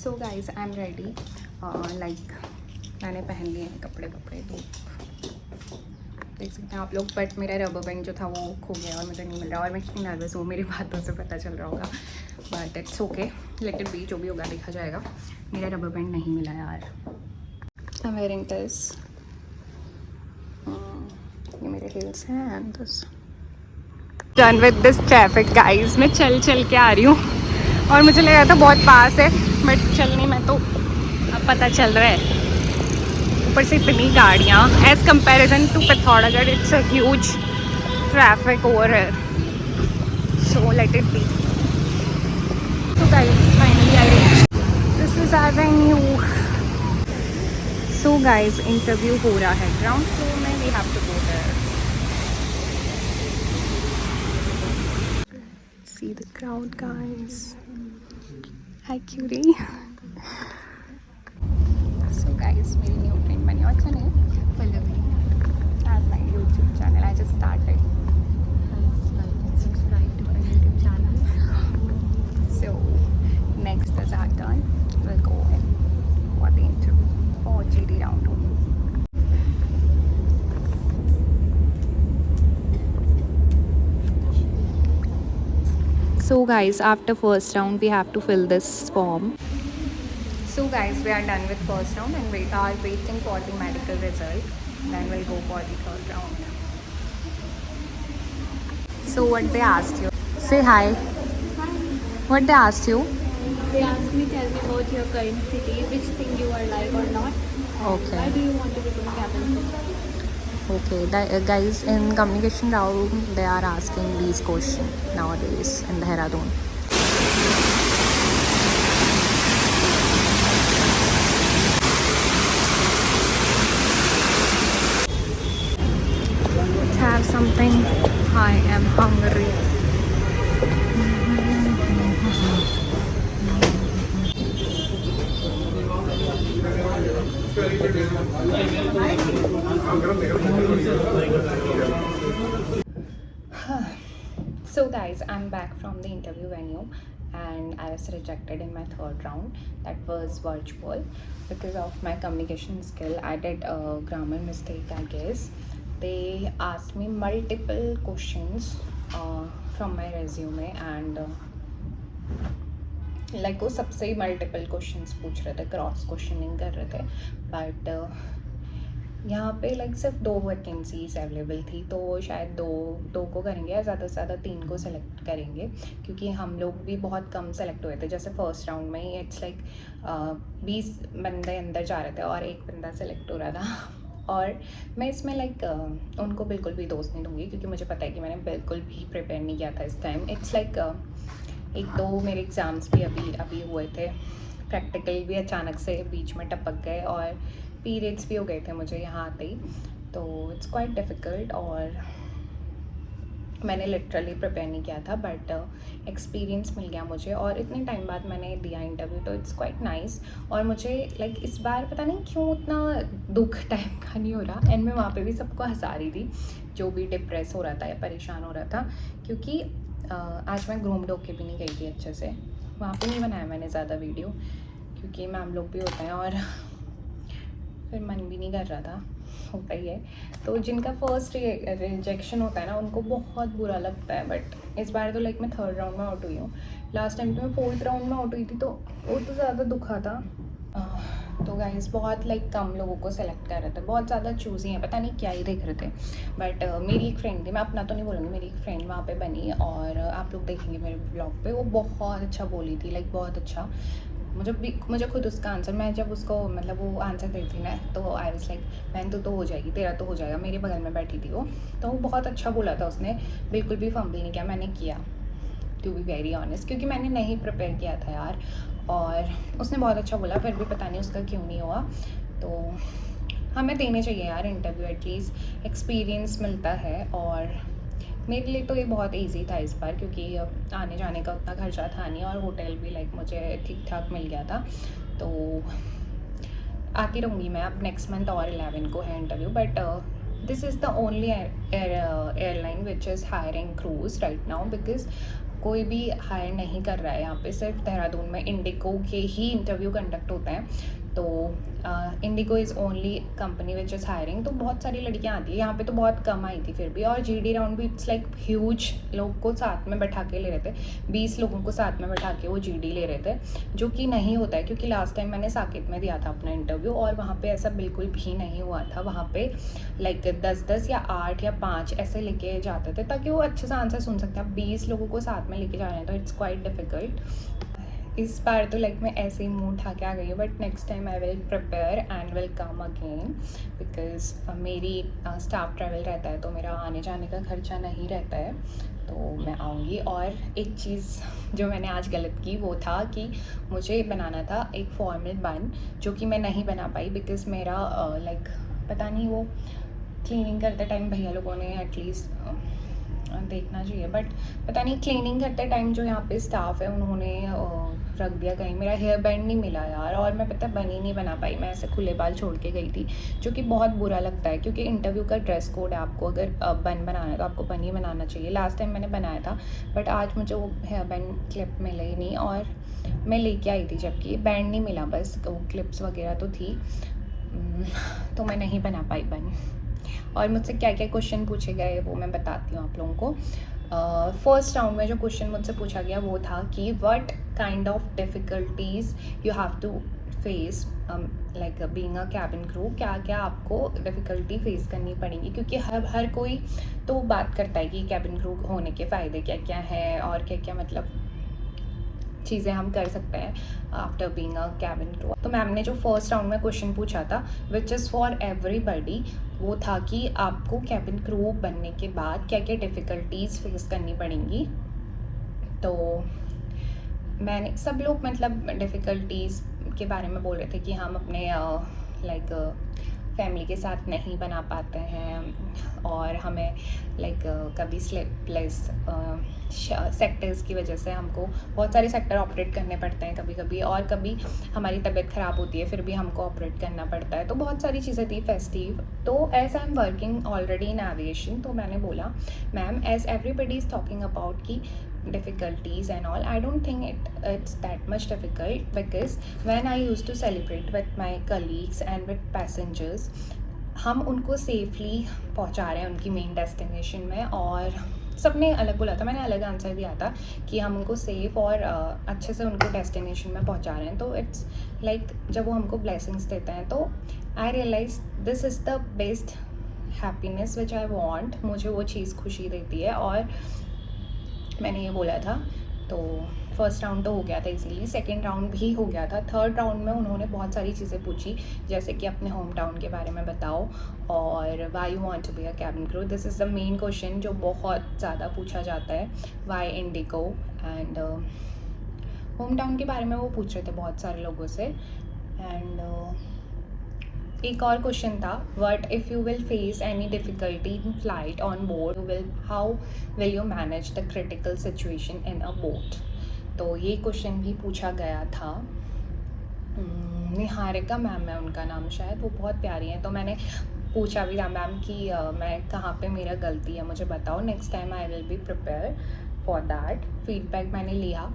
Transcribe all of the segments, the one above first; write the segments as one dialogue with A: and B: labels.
A: So guys I am ready. Like मैंने पहन लिए हैं कपड़े तो देख सकते हैं आप लोग, बट मेरा रबर बैंड जो था वो खो गया और मुझे नहीं मिल रहा और मैं कितनी नर्वस हूँ, मेरी बातों से पता चल रहा होगा, but it's okay, late it B, जो भी होगा देखा जाएगा। मेरा रबर बैंड नहीं मिला यार। आई एम वेयरिंग दिस, ये मेरे हील्स हैं and this. Done with this traffic guys. मैं चल के आ रही हूँ और मुझे लग रहा था बहुत पास है, बट चलने में तो अब पता चल रहा है ऊपर से इतनी गाड़ियाँ as comparison to Pithoragarh, it's a huge traffic over है। So let it be. So guys finally I reach, this is our venue. So guys interview हो रहा है ग्राउंड फ्लोर में, we have to go there. See the crowd guys. Hi cutie. So guys, मेरी new friend बनी और सुनिए Pallavi as my YouTube channel. I just started.
B: Guys, like and subscribe to our YouTube channel.
A: So next is our turn. We'll go in for the interview for GD round 2. So guys, after first round we have to fill this form. So guys, we are done with first round and we are waiting for the medical result. Then we'll go for the third round. So what they asked you? Say hi.
B: Hi.
A: What they asked you?
B: They asked me, tell me about your current city, which thing you are like or not.
A: Okay.
B: Why do you want to become a cabin crew?
A: Okay, guys, in communication round they are asking these questions nowadays in Dehradun. Let's have something. I am hungry. So guys, I'm back from the interview venue and I was rejected in my third round. That was virtual because of my communication skill. I did a grammar mistake, I guess. They asked me multiple questions from my resume and like वो सबसे ही multiple questions पूछ रहे थे, cross questioning कर रहे थे, but यहाँ पे लाइक सिर्फ 2 वैकेंसीज अवेलेबल थी, तो शायद दो को करेंगे या ज़्यादा से ज़्यादा 3 को सेलेक्ट करेंगे, क्योंकि हम लोग भी बहुत कम सेलेक्ट हुए थे। जैसे फर्स्ट राउंड में ही इट्स लाइक 20 बंदे अंदर जा रहे थे और एक बंदा सेलेक्ट हो रहा था। और मैं इसमें लाइक उनको बिल्कुल भी दोस्त नहीं दूँगी, क्योंकि मुझे पता है कि मैंने बिल्कुल भी प्रिपेयर नहीं किया था इस टाइम। इट्स लाइक 1-2 मेरे एग्ज़ाम्स भी अभी हुए थे, प्रैक्टिकल भी अचानक से बीच में टपक गए और पीरियड्स भी हो गए थे मुझे यहाँ आते ही, तो इट्स क्वाइट डिफ़िकल्ट और मैंने लिटरली प्रिपेयर नहीं किया था, बट एक्सपीरियंस मिल गया मुझे और इतने टाइम बाद मैंने दिया इंटरव्यू, तो इट्स क्वाइट नाइस। और मुझे लाइक इस बार पता नहीं क्यों उतना दुख टाइप का नहीं हो रहा, एंड मैं वहाँ पे भी सबको हंसा रही थी जो भी डिप्रेस हो रहा था या परेशान हो रहा था, क्योंकि आज मैं ग्रूम्ड होके भी नहीं गई थी अच्छे से। वहाँ पे नहीं बनाया मैंने ज़्यादा वीडियो, क्योंकि मैम लोग भी होते हैं और फिर मन भी नहीं कर रहा था, होता ही है। तो जिनका फर्स्ट रिजेक्शन होता है ना, उनको बहुत बुरा लगता है, बट इस बार तो लाइक मैं थर्ड राउंड में आउट हुई हूँ। लास्ट टाइम तो मैं फोर्थ राउंड में आउट हुई थी, तो वो तो ज़्यादा दुखा था। तो गाइस बहुत लाइक कम लोगों को सेलेक्ट कर रहे थे, बहुत ज़्यादा चूज़ी हैं, पता नहीं क्या ही देख रहे थे। बट मेरी एक फ्रेंड थी, मैं अपना तो नहीं बोलूँगी, मेरी एक फ्रेंड वहाँ पे बनी और आप लोग देखेंगे मेरे ब्लॉग पे, वो बहुत अच्छा बोली थी, लाइक बहुत अच्छा। मुझे खुद उसका आंसर, मैं जब उसको मतलब वो आंसर देती ना, तो आई वाज लाइक मैन तो हो जाएगी, तेरा तो हो जाएगा। मेरे बगल में बैठी थी वो, तो वो बहुत अच्छा बोला था उसने, बिल्कुल भी फंबल नहीं किया। मैंने किया टू बी वेरी ऑनेस्ट, क्योंकि मैंने नहीं प्रिपेयर किया था यार, और उसने बहुत अच्छा बोला, फिर भी पता नहीं उसका क्यों नहीं हुआ। तो हमें देने चाहिए यार इंटरव्यू, एटलीस्ट एक्सपीरियंस मिलता है। और मेरे लिए तो ये बहुत इजी था इस बार, क्योंकि आने जाने का उतना खर्चा था नहीं और होटल भी लाइक मुझे ठीक ठाक मिल गया था, तो आती रहूँगी मैं। अब नेक्स्ट मंथ और 11 को है interview, but this is the only airline which is hiring cruise right now, because कोई भी हायर नहीं कर रहा है यहाँ पे, सिर्फ देहरादून में इंडिगो के ही इंटरव्यू कंडक्ट होते हैं। तो Indigo is only company which is hiring. तो बहुत सारी लड़कियाँ आती है यहाँ पे, तो बहुत कम आई थी फिर भी। और जीडी राउंड भी इट्स लाइक ह्यूज, लोग को साथ में बैठा के ले रहे थे, 20 लोगों को साथ में बैठा के वो जीडी ले रहे थे, जो कि नहीं होता है। क्योंकि लास्ट टाइम मैंने साकेत में दिया था अपना इंटरव्यू, और वहाँ पे ऐसा बिल्कुल भी नहीं हुआ था। वहाँ पे लाइक 10 या 8 या 5 ऐसे लेके जाते थे, ताकि वो अच्छे से आंसर सुन सकते हैं। 20 लोगों को साथ में लेके जा रहे हैं, तो इट्स क्वाइट डिफ़िकल्ट। इस बार तो लाइक मैं ऐसे ही मुँह उठा के आ गई हूँ, but next time I will prepare and will come again, because मेरी स्टाफ ट्रैवल रहता है, तो मेरा आने जाने का खर्चा नहीं रहता है, तो मैं आऊँगी। और एक चीज़ जो मैंने आज गलत की वो था कि मुझे बनाना था एक फॉर्मल बन, जो कि मैं नहीं बना पाई, बिकॉज मेरा लाइक पता नहीं, वो क्लीनिंग करते टाइम भैया लोगों ने एटलीस्ट देखना चाहिए, बट पता नहीं क्लीनिंग करते टाइम जो यहाँ पे स्टाफ है उन्होंने रख दिया कहीं, मेरा हेयर बैंड नहीं मिला यार, और मैं पता बन ही नहीं बना पाई। मैं ऐसे खुले बाल छोड़ के गई थी, जो कि बहुत बुरा लगता है, क्योंकि इंटरव्यू का ड्रेस कोड है, आपको अगर बन बनाना है तो आपको बन ही बनाना चाहिए। लास्ट टाइम मैंने बनाया था, बट आज मुझे वो हेयर बैंड क्लिप मिला ही नहीं, और मैं लेके आई थी, जबकि बैंड नहीं मिला, बस वो क्लिप्स वगैरह तो थी। तो मैं नहीं बना पाई बन। और मुझसे क्या क्या क्वेश्चन पूछे गए वो मैं बताती हूँ आप लोगों को। फर्स्ट राउंड में जो क्वेश्चन मुझसे पूछा गया वो था कि what kind of difficulties you have to face like being a cabin crew, क्या क्या आपको डिफ़िकल्टी फेस करनी पड़ेगी, क्योंकि हर कोई तो बात करता है कि कैबिन क्रू होने के फ़ायदे क्या क्या हैं, और क्या क्या मतलब चीज़ें हम कर सकते हैं after being a cabin crew. तो मैम ने जो फर्स्ट राउंड में क्वेश्चन पूछा था विच इज़ फॉर एवरीबडी, वो था कि आपको कैबिन क्रू बनने के बाद क्या क्या डिफ़िकल्टीज़ फेस करनी पड़ेंगी। तो मैंने सब लोग मतलब डिफ़िकल्टीज़ के बारे में बोल रहे थे कि हम अपने लाइक फैमिली के साथ नहीं बना पाते हैं, और हमें लाइक कभी स्लीपलेस सेक्टर्स की वजह से हमको बहुत सारे सेक्टर ऑपरेट करने पड़ते हैं कभी कभी, और कभी हमारी तबीयत ख़राब होती है फिर भी हमको ऑपरेट करना पड़ता है। तो बहुत सारी चीज़ें थी फेस्टिव। तो as I am working already in aviation, तो मैंने बोला ma'am as everybody is talking about की difficulties and all, I don't think it's that much difficult, because when I used to celebrate with my colleagues and with passengers, हम उनको safely पहुंचा रहे हैं उनकी मेन डेस्टिनेशन में, और सबने अलग बोला था, मैंने अलग आंसर दिया था कि हम उनको सेफ़ और अच्छे से उनको डेस्टिनेशन में पहुंचा रहे हैं। तो इट्स लाइक जब वो हमको ब्लेसिंग्स देते हैं, तो I realise this is the best happiness which I want, मुझे वो चीज़ खुशी देती है, और मैंने ये बोला था। तो फर्स्ट राउंड तो हो गया था इजीली, सेकंड राउंड भी हो गया था। थर्ड राउंड में उन्होंने बहुत सारी चीज़ें पूछी, जैसे कि अपने होम टाउन के बारे में बताओ, और why you want to be a cabin crew, this is the main question जो बहुत ज़्यादा पूछा जाता है, why IndiGo. And home town के बारे में वो पूछ रहे थे बहुत सारे लोगों से। एंड एक और क्वेश्चन था, what if you will face any difficulty in flight on board, how will you manage the critical situation in a boat. तो ये क्वेश्चन भी पूछा गया था। निहारिका मैम है उनका नाम शायद, वो बहुत प्यारी हैं। तो मैंने पूछा भी था मैम कि मैं कहाँ पे मेरा गलती है मुझे बताओ, next time I will be prepare for that. Feedback मैंने लिया,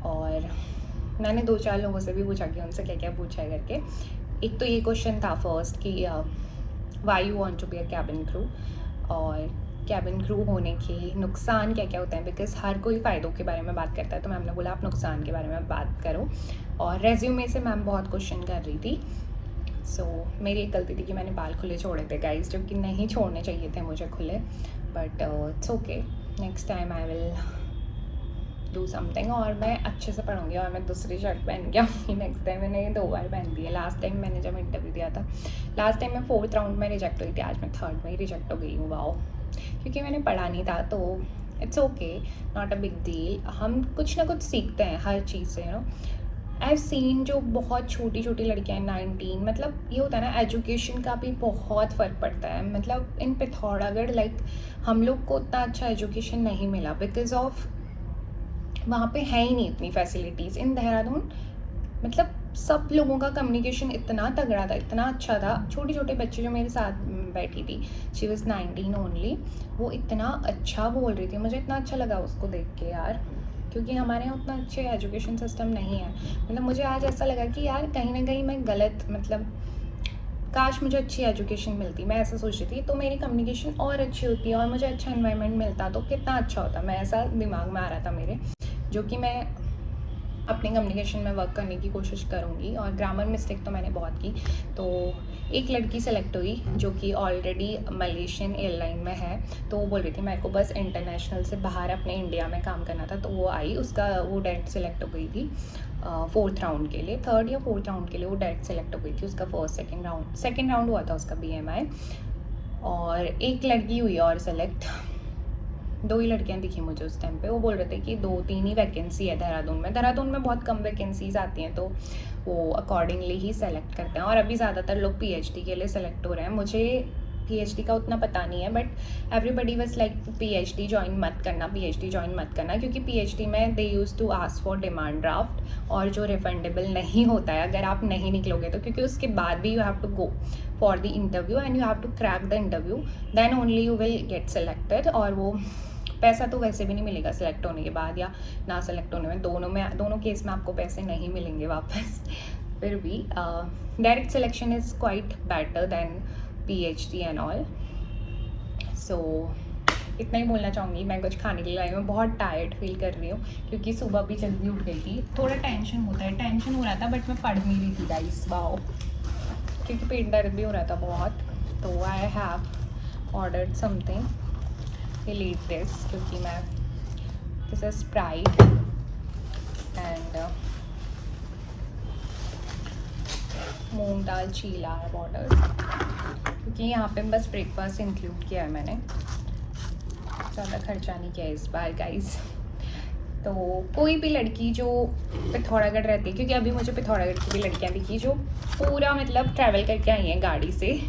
A: और मैंने 2-4 लोगों से भी पूछा कि उनसे क्या क्या पूछा है करके। एक तो ये क्वेश्चन था फर्स्ट कि why you want to be a cabin crew, और कैबिन क्रू होने के नुकसान क्या क्या होते हैं, बिकॉज हर कोई फ़ायदों के बारे में बात करता है। तो मैम ने बोला आप नुकसान के बारे में बात करो, और रेज्यूमे से मैम बहुत क्वेश्चन कर रही थी। सो मेरी एक गलती थी कि मैंने बाल खुले छोड़े थे गाइस, जो कि नहीं छोड़ने चाहिए थे मुझे खुले, but it's okay, next time I will do something. और मैं अच्छे से पढ़ूंगी, और मैं दूसरी शर्ट पहन के आऊँगी नेक्स्ट टाइम। मैंने ये 2 बार पहन दी है, लास्ट टाइम मैंने जब इंटरव्यू दिया था, लास्ट टाइम मैं 4th राउंड में रिजेक्ट हुई थी, आज मैं 3rd में ही रिजेक्ट हो गई हूँ। वाओ, क्योंकि मैंने पढ़ा नहीं था। तो it's okay, not a big deal, हम कुछ ना कुछ सीखते हैं हर चीज़ से, you know. I have seen जो बहुत छोटी छोटी लड़कियाँ हैं 19, मतलब ये होता है ना, एजुकेशन का भी बहुत फ़र्क पड़ता है। मतलब इन पिथौरागढ़ लाइक हम लोग को उतना अच्छा एजुकेशन नहीं मिला, बिकॉज ऑफ वहाँ पे है ही नहीं इतनी फैसिलिटीज़। इन देहरादून मतलब सब लोगों का कम्युनिकेशन इतना तगड़ा था, इतना अच्छा था। छोटे छोटे बच्चे जो मेरे साथ बैठी थी, शी वॉज 19 ओनली, वो इतना अच्छा बोल रही थी, मुझे इतना अच्छा लगा उसको देख के यार। क्योंकि हमारे यहाँ उतना अच्छे एजुकेशन सिस्टम नहीं है। मतलब मुझे आज ऐसा लगा कि यार कहीं ना कहीं मैं गलत, मतलब काश मुझे अच्छी एजुकेशन मिलती, मैं ऐसा सोच रही थी, तो मेरी कम्युनिकेशन और अच्छी होती और मुझे अच्छा इन्वायरमेंट मिलता तो कितना अच्छा होता। मैं ऐसा दिमाग में आ रहा था मेरे, जो कि मैं अपनी कम्युनिकेशन में वर्क करने की कोशिश करूँगी। और ग्रामर मिस्टेक तो मैंने बहुत की। तो एक लड़की सेलेक्ट हुई जो कि ऑलरेडी मलेशियन एयरलाइन में है, तो वो बोल रही थी मेरे को बस इंटरनेशनल से बाहर अपने इंडिया में काम करना था, तो वो आई, उसका वो डायरेक्ट सेलेक्ट हो गई थी 4th राउंड के लिए, 3rd या 4th राउंड के लिए वो डायरेक्ट सेलेक्ट हो गई थी। उसका सेकेंड राउंड हुआ था उसका BMI। और एक लड़की हुई और सेलेक्ट, 2 ही लड़कियां दिखी मुझे उस टाइम पे। वो बोल रहे थे कि 2-3 ही वैकेंसी है देहरादून में बहुत कम वैकेंसीज आती हैं, तो वो अकॉर्डिंगली ही सेलेक्ट करते हैं। और अभी ज़्यादातर लोग PhD के लिए सेलेक्ट हो रहे हैं। मुझे PhD का उतना पता नहीं है, but everybody was like PhD join मत करना, क्योंकि PhD में they use to ask for demand draft, और जो रिफंडेबल नहीं होता है अगर आप नहीं निकलोगे तो, क्योंकि उसके बाद भी you have to go for the interview and you have to crack the interview, then only you will get selected. और वो पैसा तो वैसे भी नहीं मिलेगा सेलेक्ट होने के बाद या ना सेलेक्ट होने में, दोनों केस में आपको पैसे नहीं मिलेंगे वापस। फिर भी direct selection is quite better than PhD and all. So इतना ही बोलना चाहूँगी। मैं कुछ खाने के लिए आई हूँ, बहुत टायर्ड फील कर रही हूँ क्योंक3 सुबह भी जल्दी उठ गई थी। थोड़ा टेंशन हो रहा था, बट मैं पढ़ नहीं रही थी गाइस, वाओ, क्योंकि पेट दर्द भी हो रहा था बहुत। तो I have ordered something, leave this, क्योंकि मैं दिस इज स्प्राइट एंड मूंग दाल चीला है ऑर्डर, क्योंकि यहाँ पे बस ब्रेकफास्ट इंक्लूड किया है मैंने, ज़्यादा खर्चा नहीं किया इस बार गाइस। तो कोई भी लड़की जो पिथौरागढ़ रहती है, क्योंकि अभी मुझे पिथौरागढ़ की भी लड़कियाँ दिखी जो पूरा मतलब ट्रैवल करके आई हैं गाड़ी से,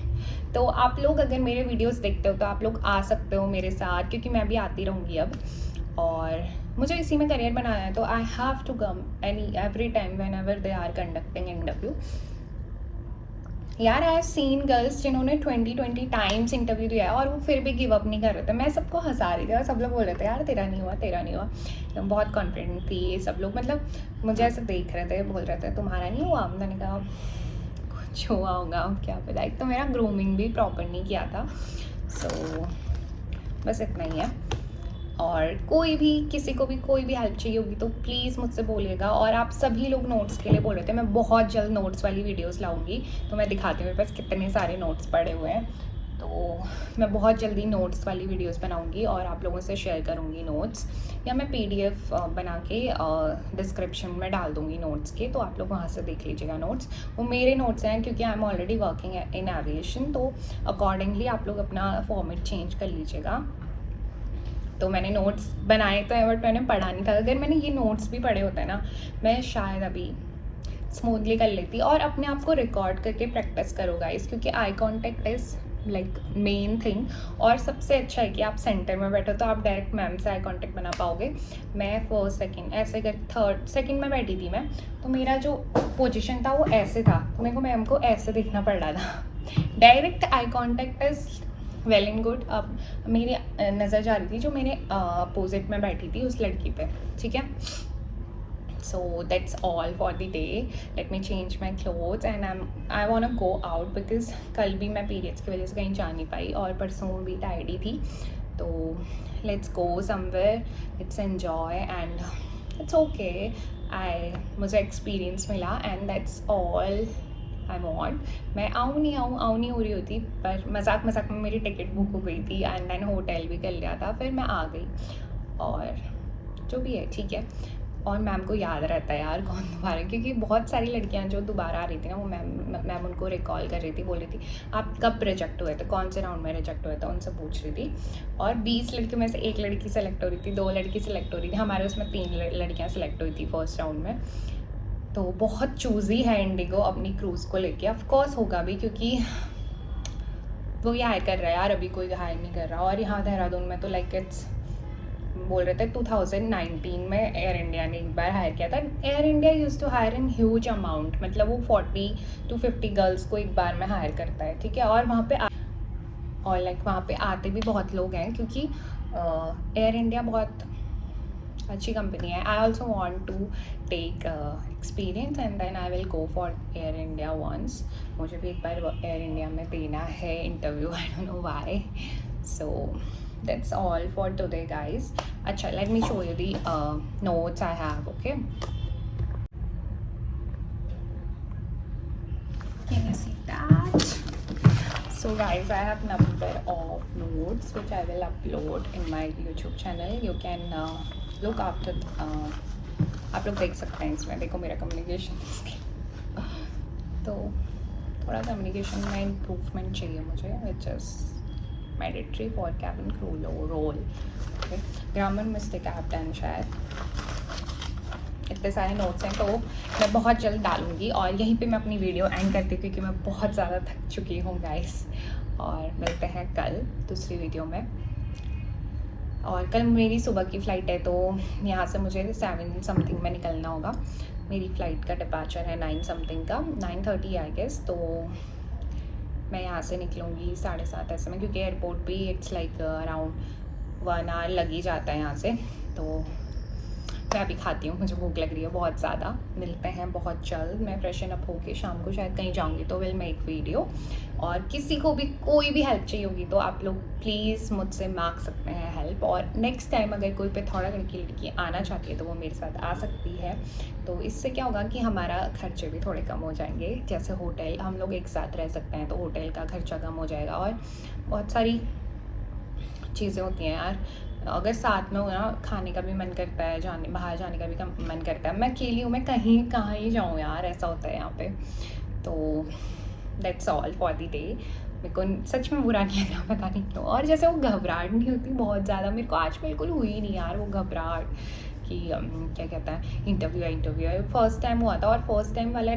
A: तो आप लोग अगर मेरे वीडियोस देखते हो तो आप लोग आ सकते हो मेरे साथ, क्योंकि मैं भी आती रहूँगी अब, और मुझे इसी में करियर बनाना है। तो I have to come every time whenever they are conducting interview. यार आई हैव सीन गर्ल्स जिन्होंने 20 टाइम्स इंटरव्यू दिया है और वो फिर भी गिव अप नहीं कर रहे थे। मैं सबको हंसा रही थी और सब लोग बोल रहे थे यार तेरा नहीं हुआ। तो बहुत कॉन्फिडेंट थी ये सब लोग, मतलब मुझे ऐसे देख रहे थे, बोल रहे थे तुम्हारा नहीं हुआ। मैंने कहा कुछ हुआ होगा, क्या पता। एक तो मेरा ग्रूमिंग भी प्रॉपर नहीं किया था। सो बस इतना ही है। और किसी को भी कोई भी हेल्प चाहिए होगी तो प्लीज़ मुझसे बोलिएगा। और आप सभी लोग नोट्स के लिए बोल रहे थे, मैं बहुत जल्द नोट्स वाली वीडियोस लाऊंगी, तो मैं दिखाती हूँ मेरे पास कितने सारे नोट्स पड़े हुए हैं। तो मैं बहुत जल्दी नोट्स वाली वीडियोस बनाऊंगी और आप लोगों से शेयर करूंगी नोट्स, या मैं PDF बना के डिस्क्रिप्शन में डाल दूंगी नोट्स के, तो आप लोग वहाँ से देख लीजिएगा नोट्स। वो मेरे नोट्स हैं क्योंकि I am already working in aviation, तो अकॉर्डिंगली आप लोग अपना फॉर्मेट चेंज कर लीजिएगा। तो मैंने नोट्स बनाए तो हैं, बट मैंने पढ़ा नहीं था। अगर मैंने ये नोट्स भी पढ़े होते ना, मैं शायद अभी स्मूथली कर लेती। और अपने आप को रिकॉर्ड करके प्रैक्टिस करो गाइस, क्योंकि eye contact is like main thing. और सबसे अच्छा है कि आप सेंटर में बैठो तो आप डायरेक्ट मैम से आई कॉन्टेक्ट बना पाओगे। मैं 1st सेकंड ऐसे कर 3rd सेकंड में बैठी थी मैं, तो मेरा जो पोजीशन था वो ऐसे था, तो मेरे को मैम को ऐसे देखना पड़ रहा था। Direct eye contact is well and good. अब मेरी नज़र जा रही थी जो मेरे अपोजिट में बैठी थी उस लड़की पे, ठीक है। So that's all for the day. Let me change my clothes and I want to go out, because कल भी मैं पीरियड्स की वजह से कहीं जा नहीं पाई और परसों भी टायर्ड ही थी। तो let's go somewhere, let's enjoy and it's okay. मुझे एक्सपीरियंस मिला and that's all I want. मैं आऊँ नहीं हो रही होती, पर मजाक में मेरी टिकट बुक हो गई थी एंड देन होटल भी कर लिया था, फिर मैं आ गई। और जो भी है ठीक है। और मैम को याद रहता है यार कौन दोबारा, क्योंकि बहुत सारी लड़कियां जो दोबारा आ रही थी ना, वो मैम उनको रिकॉल कर रही थी, बोल रही थी आप कब रिजेक्ट हुए थे, कौन से राउंड में रिजेक्ट हुए थे, उनसे पूछ रही थी। और 20 लड़कियों में से 1 लड़की सेलेक्ट हो रही थी, 2 लड़की सेलेक्ट हो रही थी, हमारे उसमें 3 लड़कियाँ सेलेक्ट हुई थी फर्स्ट राउंड में। तो बहुत चूज़ी है इंडिगो अपनी क्रूज़ को लेके। ऑफ कोर्स होगा भी, क्योंकि वो ये हायर कर रहा है यार, अभी कोई हायर नहीं कर रहा। और यहाँ देहरादून में तो लाइक इट्स बोल रहे थे 2019 में एयर इंडिया ने एक बार हायर किया था। Air India use to hire in huge amount, मतलब वो 40 to 50 गर्ल्स को एक बार में हायर करता है, ठीक है। और वहाँ पे आते भी बहुत लोग हैं, क्योंकि एयर इंडिया बहुत अच्छी कंपनी है. I also want to take experience and then I will go for Air India once. मुझे भी एक बार एयर इंडिया में देना है interview. I don't know why. So that's all for today, guys. Acha, let me show you the notes I have. Okay, can you see that? So guys, I have number of notes which I will upload in my YouTube channel. You can look after आप लोग देख सकते हैं इसमें. देखो मेरा communication तो थोड़ा कम्युनिकेशन में इम्प्रूवमेंट चाहिए मुझे, which is mandatory for cabin crew role. Grammar mistake I have done शायद. इतने सारे नोट्स हैं तो मैं बहुत जल्द डालूंगी और यहीं पे मैं अपनी वीडियो एंड करती हूँ क्योंकि मैं बहुत ज़्यादा थक चुकी हूँ गाइस. और मिलते हैं कल दूसरी वीडियो में. और कल मेरी सुबह की फ़्लाइट है तो यहाँ से मुझे 7 समथिंग में निकलना होगा. मेरी फ़्लाइट का डिपार्चर है 9 समथिंग का, 9:30 आई गेस. तो मैं यहाँ से निकलूँगी 7:30 ऐसे में, क्योंकि एयरपोर्ट भी इट्स लाइक अराउंड 1 आवर लग ही जाता है यहाँ से. तो मैं अभी खाती हूँ, मुझे भूख लग रही है बहुत ज़्यादा. मिलते हैं बहुत जल्द. मैं फ्रेशन अप होके शाम को शायद कहीं जाऊँगी तो विल मेक वीडियो. और किसी को भी कोई भी हेल्प चाहिए होगी तो आप लोग प्लीज़ मुझसे मांग सकते हैं हेल्प. और नेक्स्ट टाइम अगर कोई पिथौरागढ़ की लड़की आना चाहती है तो वो मेरे साथ आ सकती है. तो इससे क्या होगा कि हमारा खर्चे भी थोड़े कम हो जाएंगे. जैसे होटल, हम लोग एक साथ रह सकते हैं तो होटल का खर्चा कम हो जाएगा. और बहुत सारी चीज़ें होती हैं यार, अगर साथ में हो ना, खाने का भी मन करता है, बाहर जाने का भी मन करता है. मैं अकेली हूँ, मैं कहाँ ही जाऊँ यार, ऐसा होता है यहाँ पे. तो that's all for the day. मेरे को सच में बुरा नहीं लगा, पता नहीं क्यों. और जैसे वो घबराहट नहीं होती बहुत ज़्यादा, मेरे को आज बिल्कुल हुई नहीं यार वो घबराहट कि क्या कहता है, इंटरव्यू फर्स्ट टाइम हुआ था. और फर्स्ट टाइम वाला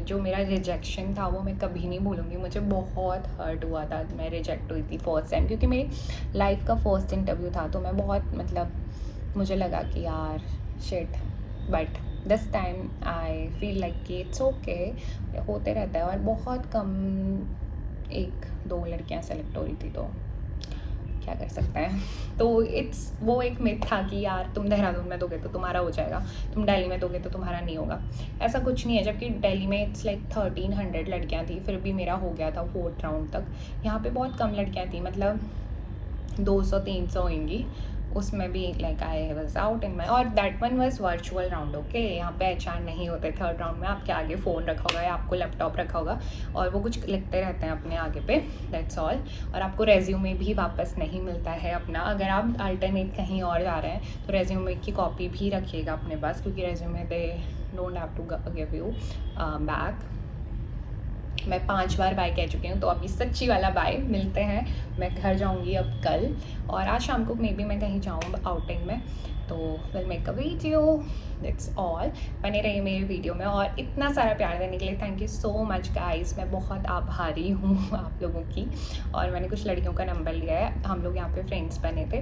A: जो मेरा रिजेक्शन था वो मैं कभी नहीं भूलूंगी. मुझे बहुत हर्ट हुआ था, मैं रिजेक्ट हुई थी फर्स्ट टाइम, क्योंकि मेरी लाइफ का फर्स्ट इंटरव्यू था. तो मैं बहुत मुझे लगा कि यार shit, but this time I feel like कि इट्स ओके, होते रहता है. और बहुत कम 1-2 लड़कियां सेलेक्ट हो रही थी तो क्या कर सकते हैं. तो वो एक मिथ था कि यार तुम देहरादून में दोगे तो तुम्हारा हो जाएगा, तुम दिल्ली में दोगे तो तुम्हारा नहीं होगा. ऐसा कुछ नहीं है. जबकि दिल्ली में इट्स लाइक 1300 लड़कियां थी, फिर भी मेरा हो गया था 4th राउंड तक. यहाँ पे बहुत कम लड़कियां थी, 200-300 होंगी. उसमें भी like I was out in my. और that one was virtual round. Okay, यहाँ पे HR नहीं होते 3rd राउंड में. आपके आगे फ़ोन रखा होगा या आपको लैपटॉप रखा होगा और वो कुछ लिखते रहते हैं अपने आगे पे, दैट्स ऑल. और आपको रेज्यूमे भी वापस नहीं मिलता है अपना. अगर आप अल्टरनेट कहीं और जा रहे हैं तो रेज्यूमे की कॉपी भी रखिएगा अपने पास, क्योंकि resume they don't have to give you back. मैं 5 बार बाय कह चुकी हूँ तो अभी सच्ची वाला बाय. मिलते हैं. मैं घर जाऊँगी अब कल, और आज शाम को मे बी मैं कहीं जाऊँ आउटिंग में, तो will make a video. That's all. बने रहिए मेरे वीडियो में और इतना सारा प्यार देने के लिए thank you so much guys. मैं बहुत आभारी हूँ आप लोगों की. और मैंने कुछ लड़कियों का नंबर लिया है, हम लोग यहाँ पे फ्रेंड्स बने थे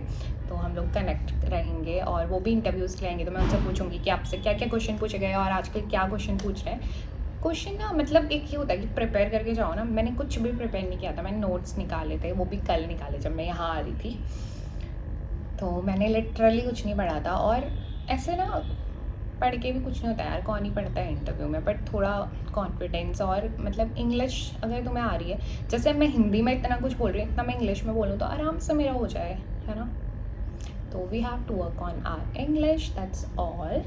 A: तो हम लोग कनेक्ट रहेंगे. और वो भी इंटरव्यूज़ लेंगे तो मैं उनसे पूछूंगी कि आपसे क्या क्या क्वेश्चन पूछे गए और आजकल क्या क्वेश्चन पूछ रहे हैं. क्वेश्चन ना एक ही होता है कि प्रिपेयर करके जाओ ना. मैंने कुछ भी प्रिपेयर नहीं किया था, मैंने नोट्स निकाले थे, वो भी कल निकाले जब मैं यहाँ आ रही थी. तो मैंने लिटरली कुछ नहीं पढ़ा था. और ऐसे ना पढ़ के भी कुछ नहीं होता यार, कौन ही पढ़ता है इंटरव्यू में. बट थोड़ा कॉन्फिडेंस और इंग्लिश अगर तुम्हें आ रही है, जैसे मैं हिंदी में इतना कुछ बोल रही हूँ, इतना मैं इंग्लिश में बोलूँ तो आराम से मेरा हो जाए, है ना. तो we have to work on our English. That's all.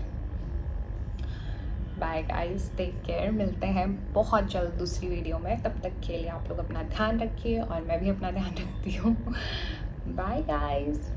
A: Bye guys, take care. मिलते हैं बहुत जल्द दूसरी वीडियो में. तब तक के लिए आप लोग अपना ध्यान रखिए और मैं भी अपना ध्यान रखती हूँ. Bye guys.